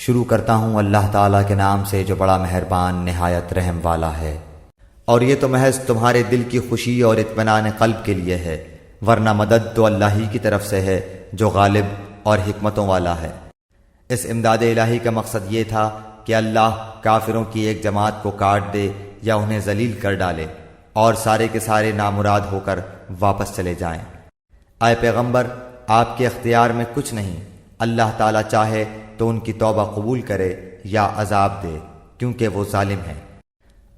شروع کرتا ہوں اللہ تعالیٰ کے نام سے جو بڑا مہربان نہایت رحم والا ہے۔ اور یہ تو محض تمہارے دل کی خوشی اور اطمینان قلب کے لیے ہے، ورنہ مدد تو اللہ ہی کی طرف سے ہے جو غالب اور حکمتوں والا ہے۔ اس امداد الہی کا مقصد یہ تھا کہ اللہ کافروں کی ایک جماعت کو کاٹ دے یا انہیں ذلیل کر ڈالے اور سارے کے سارے نامراد ہو کر واپس چلے جائیں۔ اے پیغمبر، آپ کے اختیار میں کچھ نہیں، اللہ تعالیٰ چاہے تو ان کی توبہ قبول کرے یا عذاب دے، کیونکہ وہ ظالم ہے۔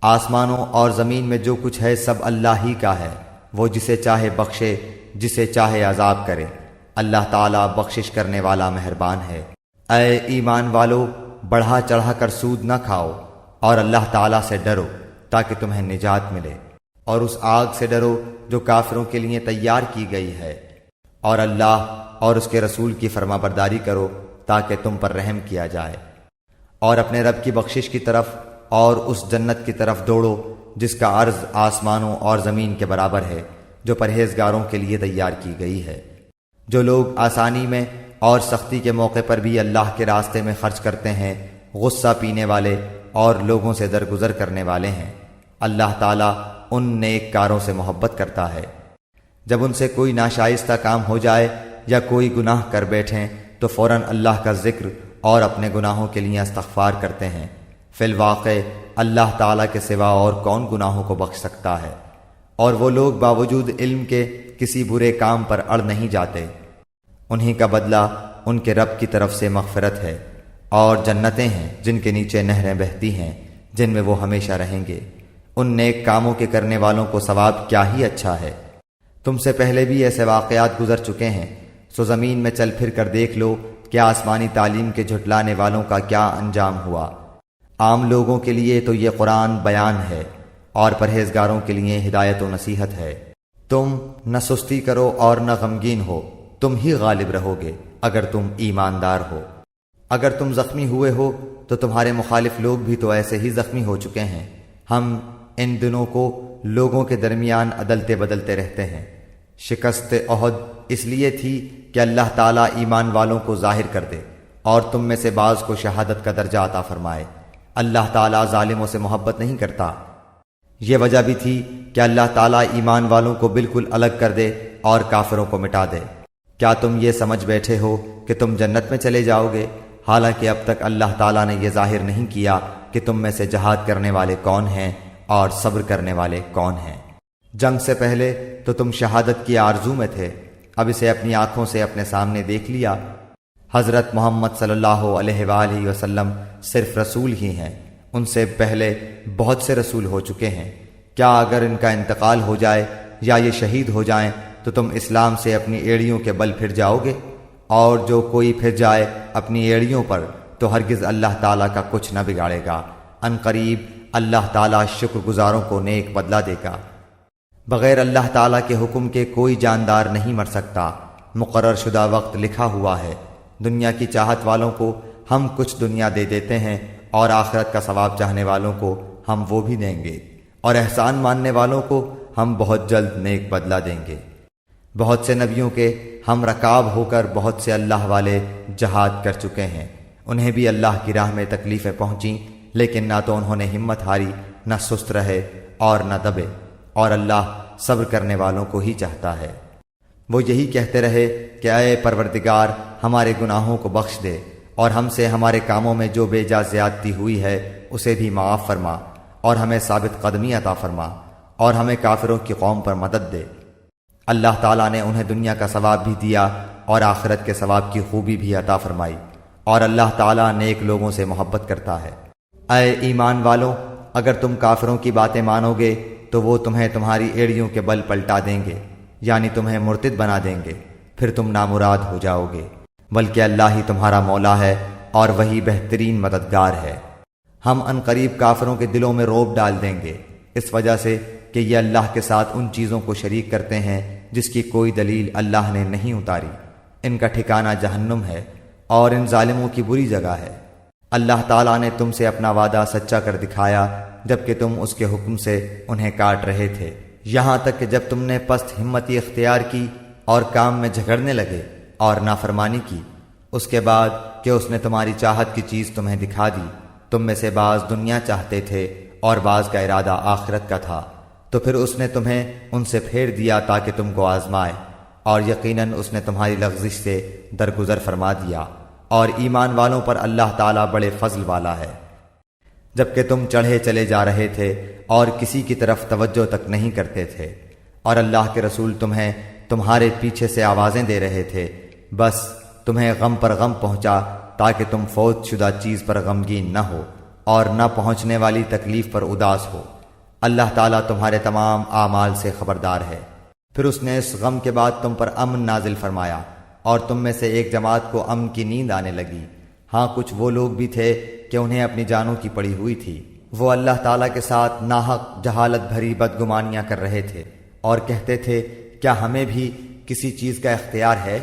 آسمانوں اور زمین میں جو کچھ ہے سب اللہ ہی کا ہے، وہ جسے چاہے بخشے، جسے چاہے عذاب کرے۔ اللہ تعالیٰ بخشش کرنے والا مہربان ہے۔ اے ایمان والو، بڑھا چڑھا کر سود نہ کھاؤ اور اللہ تعالیٰ سے ڈرو تاکہ تمہیں نجات ملے، اور اس آگ سے ڈرو جو کافروں کے لیے تیار کی گئی ہے، اور اللہ اور اس کے رسول کی فرما برداری کرو تاکہ تم پر رحم کیا جائے، اور اپنے رب کی بخشش کی طرف اور اس جنت کی طرف دوڑو جس کا عرض آسمانوں اور زمین کے برابر ہے، جو پرہیزگاروں کے لیے تیار کی گئی ہے۔ جو لوگ آسانی میں اور سختی کے موقع پر بھی اللہ کے راستے میں خرچ کرتے ہیں، غصہ پینے والے اور لوگوں سے درگزر کرنے والے ہیں، اللہ تعالیٰ ان نیک کاروں سے محبت کرتا ہے۔ جب ان سے کوئی ناشائستہ کام ہو جائے یا کوئی گناہ کر بیٹھیں تو فوراً اللہ کا ذکر اور اپنے گناہوں کے لیے استغفار کرتے ہیں۔ فی الواقع اللہ تعالیٰ کے سوا اور کون گناہوں کو بخش سکتا ہے، اور وہ لوگ باوجود علم کے کسی برے کام پر اڑ نہیں جاتے۔ انہی کا بدلہ ان کے رب کی طرف سے مغفرت ہے، اور جنتیں ہیں جن کے نیچے نہریں بہتی ہیں، جن میں وہ ہمیشہ رہیں گے۔ ان نیک کاموں کے کرنے والوں کو ثواب کیا ہی اچھا ہے۔ تم سے پہلے بھی ایسے واقعات گزر چکے ہیں، سو زمین میں چل پھر کر دیکھ لو کہ آسمانی تعلیم کے جھٹلانے والوں کا کیا انجام ہوا۔ عام لوگوں کے لیے تو یہ قرآن بیان ہے، اور پرہیزگاروں کے لیے ہدایت و نصیحت ہے۔ تم نہ سستی کرو اور نہ غمگین ہو، تم ہی غالب رہو گے اگر تم ایماندار ہو۔ اگر تم زخمی ہوئے ہو تو تمہارے مخالف لوگ بھی تو ایسے ہی زخمی ہو چکے ہیں۔ ہم ان دنوں کو لوگوں کے درمیان عدلتے بدلتے رہتے ہیں۔ شکست احد اس لیے تھی کہ اللہ تعالیٰ ایمان والوں کو ظاہر کر دے اور تم میں سے بعض کو شہادت کا درجہ عطا فرمائے۔ اللہ تعالیٰ ظالموں سے محبت نہیں کرتا۔ یہ وجہ بھی تھی کہ اللہ تعالیٰ ایمان والوں کو بالکل الگ کر دے اور کافروں کو مٹا دے۔ کیا تم یہ سمجھ بیٹھے ہو کہ تم جنت میں چلے جاؤ گے، حالانکہ اب تک اللہ تعالیٰ نے یہ ظاہر نہیں کیا کہ تم میں سے جہاد کرنے والے کون ہیں اور صبر کرنے والے کون ہیں۔ جنگ سے پہلے تو تم شہادت کی آرزو میں تھے، اب اسے اپنی آنکھوں سے اپنے سامنے دیکھ لیا۔ حضرت محمد صلی اللہ علیہ وآلہ وسلم صرف رسول ہی ہیں، ان سے پہلے بہت سے رسول ہو چکے ہیں۔ کیا اگر ان کا انتقال ہو جائے یا یہ شہید ہو جائیں تو تم اسلام سے اپنی ایڑیوں کے بل پھر جاؤ گے؟ اور جو کوئی پھر جائے اپنی ایڑیوں پر تو ہرگز اللہ تعالیٰ کا کچھ نہ بگاڑے گا۔ ان قریب اللہ تعالیٰ شکر گزاروں کو نیک بدلہ دے گا۔ بغیر اللہ تعالیٰ کے حکم کے کوئی جاندار نہیں مر سکتا، مقرر شدہ وقت لکھا ہوا ہے۔ دنیا کی چاہت والوں کو ہم کچھ دنیا دے دیتے ہیں، اور آخرت کا ثواب چاہنے والوں کو ہم وہ بھی دیں گے، اور احسان ماننے والوں کو ہم بہت جلد نیک بدلہ دیں گے۔ بہت سے نبیوں کے ہم رکاب ہو کر بہت سے اللہ والے جہاد کر چکے ہیں، انہیں بھی اللہ کی راہ میں تکلیفیں پہنچیں، لیکن نہ تو انہوں نے ہمت ہاری، نہ سست رہے اور نہ دبے، اور اللہ صبر کرنے والوں کو ہی چاہتا ہے۔ وہ یہی کہتے رہے کہ اے پروردگار، ہمارے گناہوں کو بخش دے، اور ہم سے ہمارے کاموں میں جو بے جا زیادتی ہوئی ہے اسے بھی معاف فرما، اور ہمیں ثابت قدمی عطا فرما، اور ہمیں کافروں کی قوم پر مدد دے۔ اللہ تعالیٰ نے انہیں دنیا کا ثواب بھی دیا اور آخرت کے ثواب کی خوبی بھی عطا فرمائی، اور اللہ تعالیٰ نیک لوگوں سے محبت کرتا ہے۔ اے ایمان والو، اگر تم کافروں کی باتیں مانو گے تو وہ تمہیں تمہاری ایڑیوں کے بل پلٹا دیں گے، یعنی تمہیں مرتد بنا دیں گے، پھر تم نامراد ہو جاؤ گے، بلکہ اللہ ہی تمہارا مولا ہے اور وہی بہترین مددگار ہے۔ ہم ان قریب کافروں کے دلوں میں رعب ڈال دیں گے، اس وجہ سے کہ یہ اللہ کے ساتھ ان چیزوں کو شریک کرتے ہیں جس کی کوئی دلیل اللہ نے نہیں اتاری۔ ان کا ٹھکانہ جہنم ہے، اور ان ظالموں کی بری جگہ ہے۔ اللہ تعالیٰ نے تم سے اپنا وعدہ سچا کر دکھایا جبکہ تم اس کے حکم سے انہیں کاٹ رہے تھے، یہاں تک کہ جب تم نے پست ہمتی اختیار کی اور کام میں جھگڑنے لگے اور نافرمانی کی، اس کے بعد کہ اس نے تمہاری چاہت کی چیز تمہیں دکھا دی، تم میں سے بعض دنیا چاہتے تھے اور بعض کا ارادہ آخرت کا تھا، تو پھر اس نے تمہیں ان سے پھیر دیا تاکہ تم کو آزمائے، اور یقیناً اس نے تمہاری لغزش سے درگزر فرما دیا، اور ایمان والوں پر اللہ تعالیٰ بڑے فضل والا ہے۔ جبکہ تم چڑھے چلے جا رہے تھے اور کسی کی طرف توجہ تک نہیں کرتے تھے، اور اللہ کے رسول تمہیں تمہارے پیچھے سے آوازیں دے رہے تھے، بس تمہیں غم پر غم پہنچا تاکہ تم فوت شدہ چیز پر غمگین نہ ہو اور نہ پہنچنے والی تکلیف پر اداس ہو۔ اللہ تعالیٰ تمہارے تمام اعمال سے خبردار ہے۔ پھر اس نے اس غم کے بعد تم پر امن نازل فرمایا، اور تم میں سے ایک جماعت کو امن کی نیند آنے لگی۔ ہاں کچھ وہ لوگ بھی تھے کہ انہیں اپنی جانوں کی پڑی ہوئی تھی، وہ اللہ تعالیٰ کے ساتھ ناحق جہالت بھری بدگمانیاں کر رہے تھے اور کہتے تھے کیا ہمیں بھی کسی چیز کا اختیار ہے؟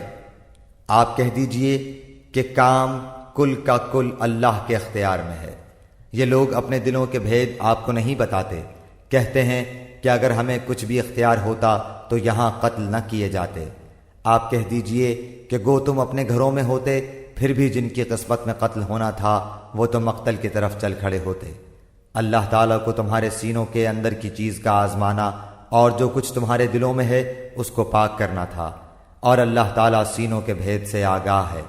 آپ کہہ دیجئے کہ کام کل کا کل اللہ کے اختیار میں ہے۔ یہ لوگ اپنے دلوں کے بھید آپ کو نہیں بتاتے، کہتے ہیں کہ اگر ہمیں کچھ بھی اختیار ہوتا تو یہاں قتل نہ کیے جاتے۔ آپ کہہ دیجئے کہ گو تم اپنے گھروں میں ہوتے، پھر بھی جن کی قسمت میں قتل ہونا تھا وہ تو مقتل کی طرف چل کھڑے ہوتے۔ اللہ تعالیٰ کو تمہارے سینوں کے اندر کی چیز کا آزمانا اور جو کچھ تمہارے دلوں میں ہے اس کو پاک کرنا تھا، اور اللہ تعالیٰ سینوں کے بھید سے آگاہ ہے۔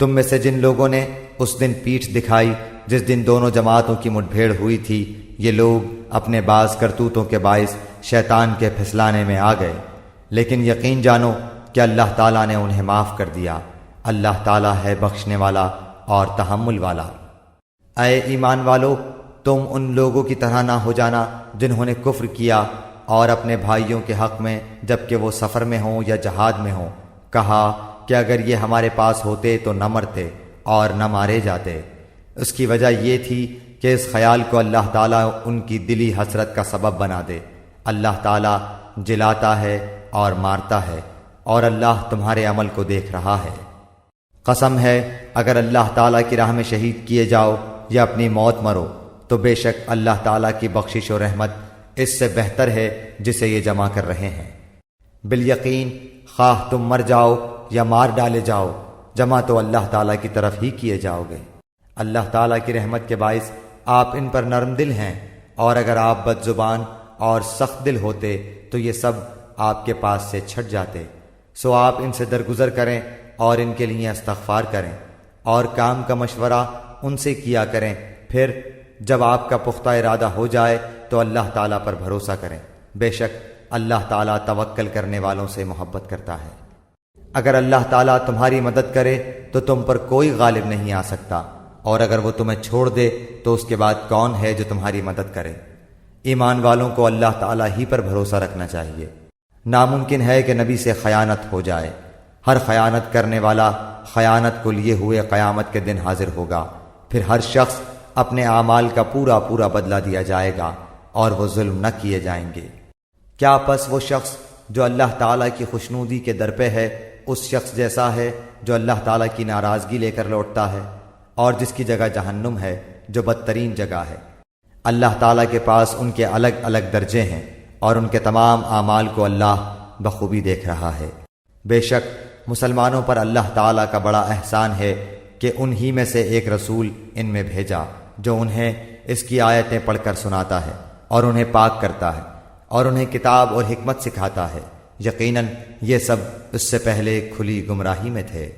تم میں سے جن لوگوں نے اس دن پیٹھ دکھائی جس دن دونوں جماعتوں کی مٹ بھیڑ ہوئی تھی، یہ لوگ اپنے بعض کرتوتوں کے باعث شیطان کے پھسلانے میں آ گئے، لیکن یقین جانو کہ اللہ تعالیٰ نے انہیں معاف کر دیا۔ اللہ تعالیٰ ہے بخشنے والا اور تحمل والا۔ اے ایمان والو، تم ان لوگوں کی طرح نہ ہو جانا جنہوں نے کفر کیا اور اپنے بھائیوں کے حق میں جبکہ وہ سفر میں ہوں یا جہاد میں ہوں کہا کہ اگر یہ ہمارے پاس ہوتے تو نہ مرتے اور نہ مارے جاتے۔ اس کی وجہ یہ تھی کہ اس خیال کو اللہ تعالیٰ ان کی دلی حسرت کا سبب بنا دے۔ اللہ تعالیٰ جلاتا ہے اور مارتا ہے، اور اللہ تمہارے عمل کو دیکھ رہا ہے۔ قسم ہے اگر اللہ تعالیٰ کی راہ میں شہید کیے جاؤ یا اپنی موت مرو تو بے شک اللہ تعالیٰ کی بخشش و رحمت اس سے بہتر ہے جسے یہ جمع کر رہے ہیں۔ بالیقین خواہ تم مر جاؤ یا مار ڈالے جاؤ، جمع تو اللہ تعالیٰ کی طرف ہی کیے جاؤ گے۔ اللہ تعالیٰ کی رحمت کے باعث آپ ان پر نرم دل ہیں، اور اگر آپ بد زبان اور سخت دل ہوتے تو یہ سب آپ کے پاس سے چھٹ جاتے۔ سو آپ ان سے درگزر کریں اور ان کے لیے استغفار کریں، اور کام کا مشورہ ان سے کیا کریں، پھر جب آپ کا پختہ ارادہ ہو جائے تو اللہ تعالیٰ پر بھروسہ کریں، بے شک اللہ تعالیٰ توکل کرنے والوں سے محبت کرتا ہے۔ اگر اللہ تعالیٰ تمہاری مدد کرے تو تم پر کوئی غالب نہیں آ سکتا، اور اگر وہ تمہیں چھوڑ دے تو اس کے بعد کون ہے جو تمہاری مدد کرے؟ ایمان والوں کو اللہ تعالیٰ ہی پر بھروسہ رکھنا چاہیے۔ ناممکن ہے کہ نبی سے خیانت ہو جائے۔ ہر خیانت کرنے والا خیانت کو لیے ہوئے قیامت کے دن حاضر ہوگا، پھر ہر شخص اپنے اعمال کا پورا پورا بدلہ دیا جائے گا اور وہ ظلم نہ کیے جائیں گے۔ کیا پس وہ شخص جو اللہ تعالیٰ کی خوشنودی کے در پہ ہے اس شخص جیسا ہے جو اللہ تعالیٰ کی ناراضگی لے کر لوٹتا ہے، اور جس کی جگہ جہنم ہے جو بدترین جگہ ہے؟ اللہ تعالیٰ کے پاس ان کے الگ الگ درجے ہیں، اور ان کے تمام اعمال کو اللہ بخوبی دیکھ رہا ہے۔ بے شک مسلمانوں پر اللہ تعالیٰ کا بڑا احسان ہے کہ انہی میں سے ایک رسول ان میں بھیجا جو انہیں اس کی آیتیں پڑھ کر سناتا ہے اور انہیں پاک کرتا ہے اور انہیں کتاب اور حکمت سکھاتا ہے۔ یقیناً یہ سب اس سے پہلے کھلی گمراہی میں تھے۔